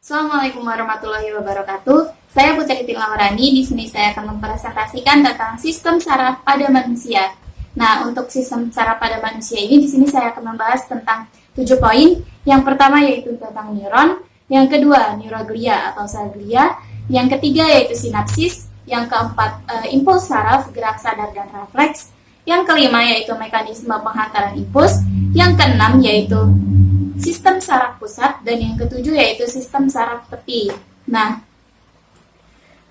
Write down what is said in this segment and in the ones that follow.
Assalamualaikum warahmatullahi wabarakatuh. Saya Putri Tilawarani. Di sini saya akan mempresentasikan tentang sistem saraf pada manusia. Nah, untuk sistem saraf pada manusia ini di sini saya akan membahas tentang 7 poin. Yang pertama yaitu tentang neuron, yang kedua neuroglia atau sel glia, yang ketiga yaitu sinapsis, yang keempat impuls saraf, gerak sadar dan refleks, yang kelima yaitu mekanisme penghantaran impuls, yang keenam yaitu sistem saraf pusat, dan yang ketujuh yaitu sistem saraf peti. Nah,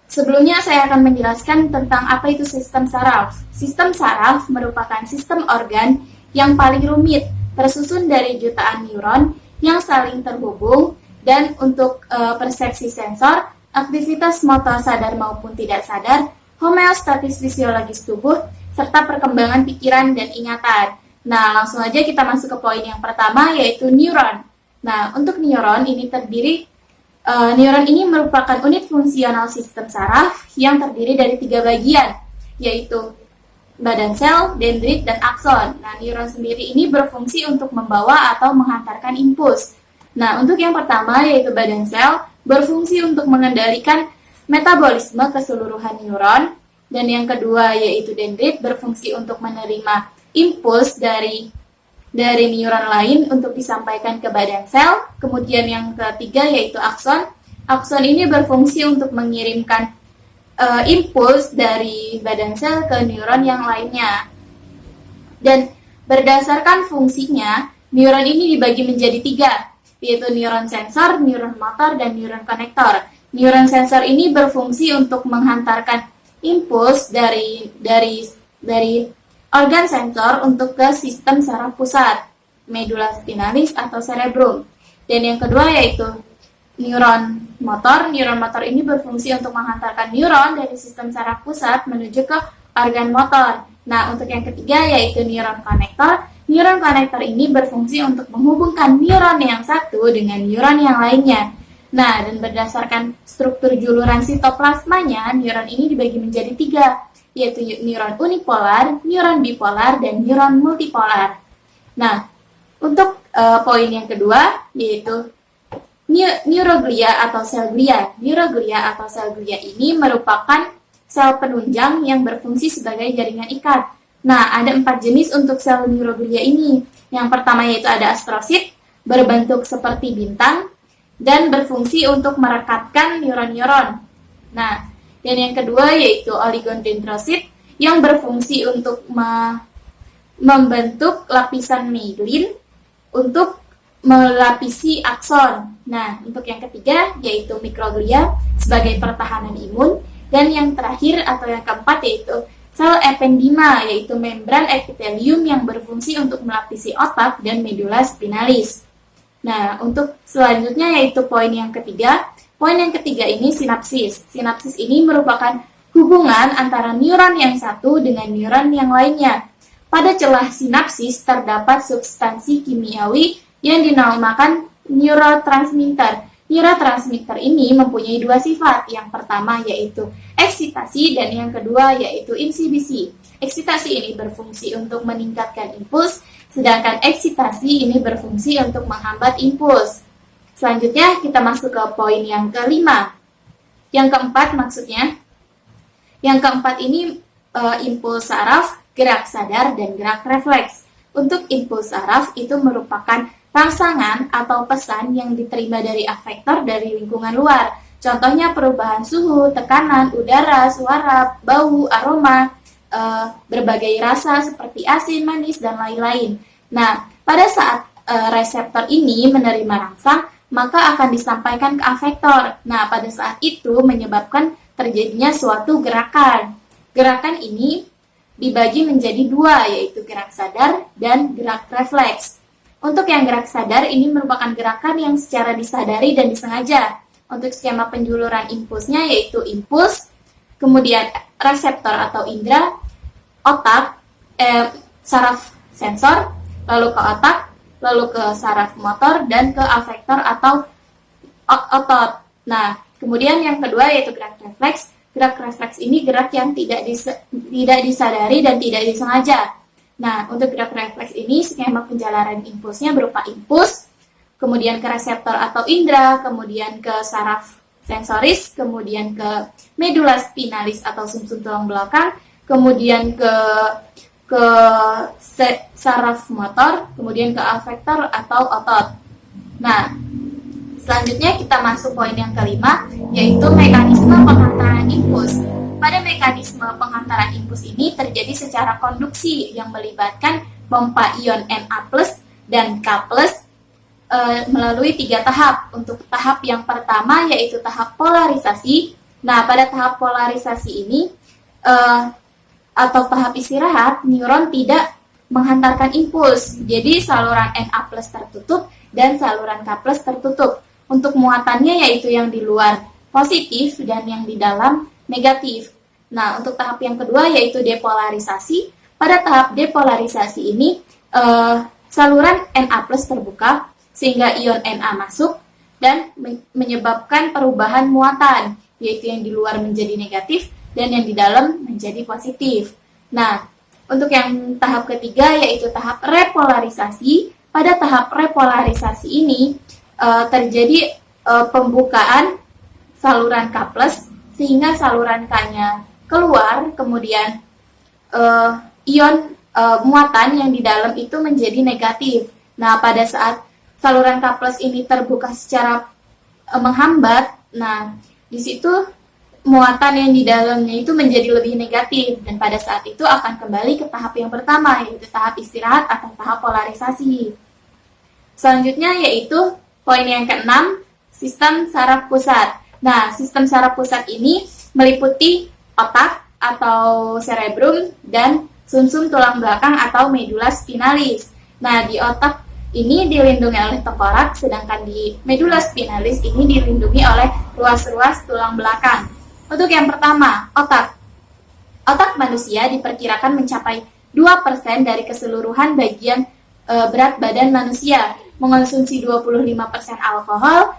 sebelumnya saya akan menjelaskan tentang apa itu sistem saraf. Sistem saraf merupakan sistem organ yang paling rumit, tersusun dari jutaan neuron yang saling terhubung, dan untuk persepsi sensor, aktivitas motor sadar maupun tidak sadar, homeostatis fisiologis tubuh, serta perkembangan pikiran dan ingatan. Nah, langsung aja kita masuk ke poin yang pertama, yaitu neuron. Nah, untuk neuron ini neuron ini merupakan unit fungsional sistem saraf yang terdiri dari 3 bagian, yaitu badan sel, dendrit, dan akson. Nah, neuron sendiri ini berfungsi untuk membawa atau menghantarkan impuls. Nah, untuk yang pertama, yaitu badan sel, berfungsi untuk mengendalikan metabolisme keseluruhan neuron, dan yang kedua, yaitu dendrit, berfungsi untuk menerima impuls dari neuron lain untuk disampaikan ke badan sel. Kemudian yang ketiga yaitu akson. Akson ini berfungsi untuk mengirimkan impuls dari badan sel ke neuron yang lainnya. Dan berdasarkan fungsinya, neuron ini dibagi menjadi 3, yaitu neuron sensor, neuron motor, dan neuron konektor. Neuron sensor ini berfungsi untuk menghantarkan impuls dari organ sensor untuk ke sistem saraf pusat, medula spinalis atau cerebrum. Dan yang kedua yaitu neuron motor. Neuron motor ini berfungsi untuk menghantarkan neuron dari sistem saraf pusat menuju ke organ motor. Nah, untuk yang ketiga yaitu neuron konektor. Neuron konektor ini berfungsi untuk menghubungkan neuron yang satu dengan neuron yang lainnya. Nah, dan berdasarkan struktur juluran sitoplasmanya, neuron ini dibagi menjadi 3, yaitu neuron unipolar, neuron bipolar, dan neuron multipolar. Nah, untuk poin yang kedua yaitu neuroglia atau sel glia. Neuroglia atau sel glia ini merupakan sel penunjang yang berfungsi sebagai jaringan ikat. Nah, ada 4 jenis untuk sel neuroglia ini. Yang pertama yaitu ada astrosit, berbentuk seperti bintang, dan berfungsi untuk merekatkan neuron-neuron. Nah, dan yang kedua yaitu oligodendrosit yang berfungsi untuk membentuk lapisan mielin untuk melapisi akson. Nah, untuk yang ketiga yaitu mikroglia sebagai pertahanan imun, dan yang terakhir atau yang keempat yaitu sel ependima, yaitu membran epitelium yang berfungsi untuk melapisi otak dan medula spinalis. Nah, untuk selanjutnya yaitu poin yang ketiga. Poin yang ketiga ini sinapsis. Sinapsis ini merupakan hubungan antara neuron yang satu dengan neuron yang lainnya. Pada celah sinapsis terdapat substansi kimiawi yang dinamakan neurotransmitter. Neurotransmitter ini mempunyai 2 sifat. Yang pertama yaitu eksitasi dan yang kedua yaitu insibisi. Eksitasi ini berfungsi untuk meningkatkan impuls, sedangkan eksitasi ini berfungsi untuk menghambat impuls. Selanjutnya kita masuk ke poin yang kelima. Yang keempat maksudnya. Yang keempat ini impuls saraf, gerak sadar, dan gerak refleks. Untuk impuls saraf itu merupakan rangsangan atau pesan yang diterima dari afektor dari lingkungan luar. Contohnya perubahan suhu, tekanan, udara, suara, bau, aroma, berbagai rasa seperti asin, manis, dan lain-lain. Nah, pada saat reseptor ini menerima rangsang, maka akan disampaikan ke afektor. Nah, pada saat itu menyebabkan terjadinya suatu gerakan. Gerakan ini dibagi menjadi 2, yaitu gerak sadar dan gerak refleks. Untuk yang gerak sadar ini merupakan gerakan yang secara disadari dan disengaja. Untuk skema penjuluran impulsnya yaitu impuls, kemudian reseptor atau indera, otak, saraf sensor, lalu ke otak, lalu ke saraf motor, dan ke afektor atau otot. Nah, kemudian yang kedua yaitu gerak refleks. Gerak refleks ini gerak yang tidak disadari dan tidak disengaja. Nah, untuk gerak refleks ini skema penjalanan impulsnya berupa impuls, kemudian ke reseptor atau indera, kemudian ke saraf sensoris, kemudian ke medula spinalis atau sumsum tulang belakang, kemudian ke saraf motor, kemudian ke afektor atau otot. Nah, selanjutnya kita masuk poin yang kelima, yaitu mekanisme penghantaran impuls. Pada mekanisme penghantaran impuls ini terjadi secara konduksi yang melibatkan pompa ion Na+ dan K+ melalui 3 tahap. Untuk tahap yang pertama yaitu tahap polarisasi. Nah, pada tahap polarisasi ini atau tahap istirahat, neuron tidak menghantarkan impuls. Jadi saluran Na+ tertutup dan saluran K+ tertutup. Untuk muatannya yaitu yang di luar positif dan yang di dalam negatif. Nah, untuk tahap yang kedua yaitu depolarisasi. Pada tahap depolarisasi ini saluran Na+ terbuka sehingga ion Na masuk dan menyebabkan perubahan muatan, yaitu yang di luar menjadi negatif dan yang di dalam menjadi positif. Nah, untuk yang tahap ketiga yaitu tahap repolarisasi. Pada tahap repolarisasi ini terjadi pembukaan saluran K+, sehingga saluran K-nya keluar, kemudian ion muatan yang di dalam itu menjadi negatif. Nah, pada saat saluran K+ ini terbuka secara menghambat, nah di situ muatan yang di dalamnya itu menjadi lebih negatif, dan pada saat itu akan kembali ke tahap yang pertama, yaitu tahap istirahat atau tahap polarisasi. Selanjutnya yaitu poin yang keenam, sistem saraf pusat. Nah, sistem saraf pusat ini meliputi otak atau cerebrum dan sumsum tulang belakang atau medula spinalis. Nah, di otak ini dilindungi oleh tengkorak, sedangkan di medula spinalis ini dilindungi oleh ruas-ruas tulang belakang. Untuk yang pertama, otak. Otak manusia diperkirakan mencapai 2% dari keseluruhan bagian berat badan manusia, mengonsumsi 25% alkohol,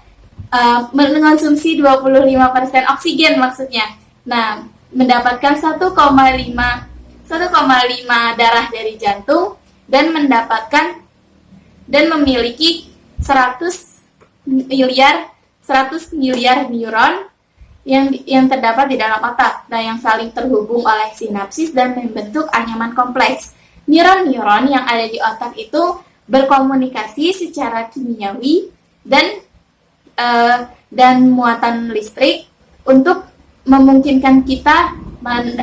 mengonsumsi 25% oksigen maksudnya. Nah, mendapatkan 1,5 darah dari jantung dan memiliki 100 miliar neuron yang terdapat di dalam otak, nah yang saling terhubung oleh sinapsis dan membentuk anyaman kompleks. Neuron-neuron yang ada di otak itu berkomunikasi secara kimiawi dan muatan listrik untuk memungkinkan kita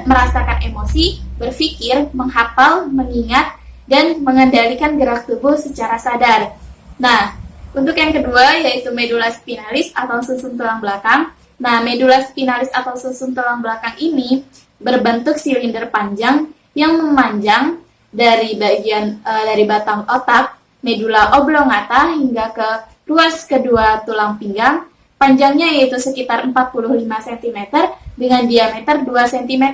merasakan emosi, berpikir, menghafal, mengingat, dan mengendalikan gerak tubuh secara sadar. Nah, untuk yang kedua yaitu medula spinalis atau sumsum tulang belakang. Nah, medula spinalis atau sumsum tulang belakang ini berbentuk silinder panjang yang memanjang dari batang otak, medula oblongata hingga ke ruas kedua tulang pinggang. Panjangnya yaitu sekitar 45 cm dengan diameter 2 cm.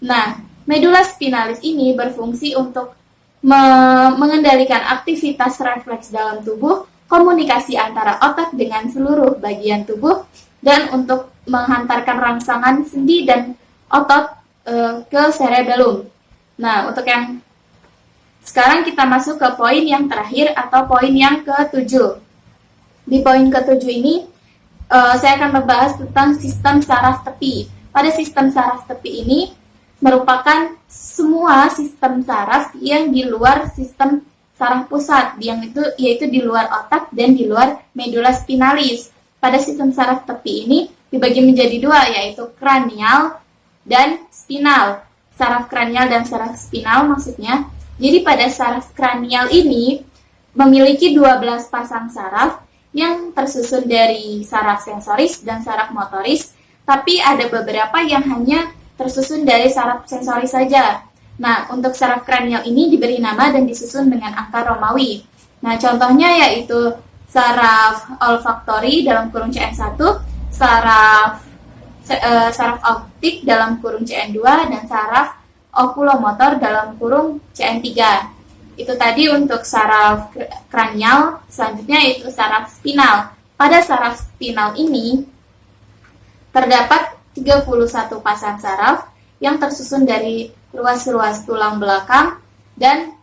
Nah, medula spinalis ini berfungsi untuk mengendalikan aktivitas refleks dalam tubuh, komunikasi antara otak dengan seluruh bagian tubuh, dan untuk menghantarkan rangsangan sendi dan otot ke cerebellum. Nah, untuk yang sekarang kita masuk ke poin yang terakhir atau poin yang ke-7. Di poin ke-7 ini saya akan membahas tentang sistem saraf tepi. Pada sistem saraf tepi ini merupakan semua sistem saraf yang di luar sistem saraf pusat, yaitu di luar otak dan di luar medula spinalis. Pada sistem saraf tepi ini dibagi menjadi dua, yaitu kranial dan spinal. Saraf kranial dan saraf spinal maksudnya. Jadi pada saraf kranial ini memiliki 12 pasang saraf yang tersusun dari saraf sensoris dan saraf motoris, tapi ada beberapa yang hanya tersusun dari saraf sensoris saja. Nah, untuk saraf kranial ini diberi nama dan disusun dengan angka Romawi. Nah, contohnya yaitu saraf olfaktori dalam kurung CN1, saraf optik dalam kurung CN2, dan saraf okulomotor dalam kurung CN3. Itu tadi untuk saraf kranial. Selanjutnya itu saraf spinal. Pada saraf spinal ini terdapat 31 pasang saraf yang tersusun dari ruas-ruas tulang belakang dan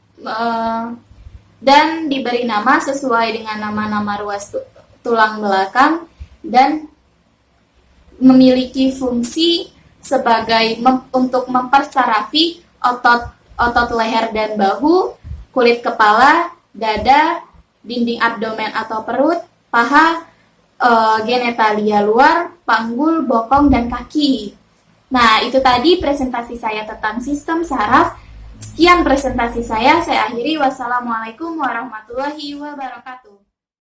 dan diberi nama sesuai dengan nama-nama ruas tulang belakang dan memiliki fungsi sebagai untuk mempersarafi otot leher dan bahu, kulit kepala, dada, dinding abdomen atau perut, paha, genitalia luar, panggul, bokong, dan kaki. Nah, itu tadi presentasi saya tentang sistem saraf. Sekian presentasi saya akhiri. Wassalamualaikum warahmatullahi wabarakatuh.